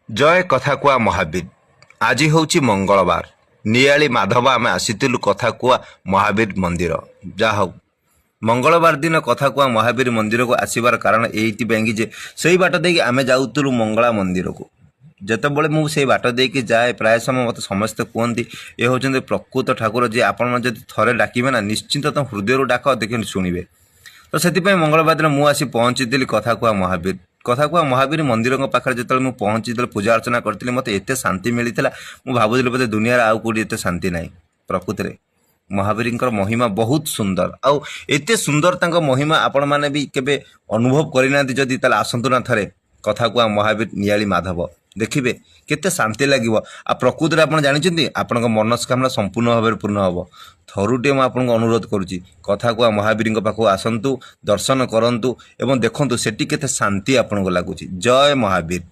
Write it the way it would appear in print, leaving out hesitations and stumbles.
जय कथा कुआ महावीर आज हूँ मंगलवार नियाली माधव आम आसीलु कथा कुआ महावीर मंदिर जा हूँ मंगलवार दिन कथा कुआ महावीर मंदिर को आसबार कारण ये से बाट दे आम जाऊलु मंगला मंदिर को जितेबाला मुझे बाट दे जाए प्राय समय मत समस्ते कहते ये हूँ प्रकृत ठाकुर जी आपड़ थे डाकबे ना निश्चिंत तो हृदय डाक देख शुणे तो से मंगलवार दिन मुझे पहुँची कथा कुआ महावीर कथा कुआ महावीर मंदिर पाखे जो मुझे पहुँची पूजा अर्चना करी मत एत शांति मिलता मुझे भावुली बोधे दुनिया आउ कौटी एत शांति ना प्रकृति में महावीर महिमा बहुत सुंदर आउ एत सुंदर महिमा आपण मैंने भी केवे अनुभव करना जदि आसतु ना थे कथा कुआ महावीर नियाली माधव देखिए केते शांति लगे आ प्रकृति में आप जानते आपण मनस्कामना संपूर्ण भाव पूर्ण हम थरुटे मुझे आपको अनुरोध करुच्ची कथा कुआ महावीर पाखु आसतु दर्शन करूँ एवं देखूँ सेठी केते शांति आपको लगुच जय महावीर।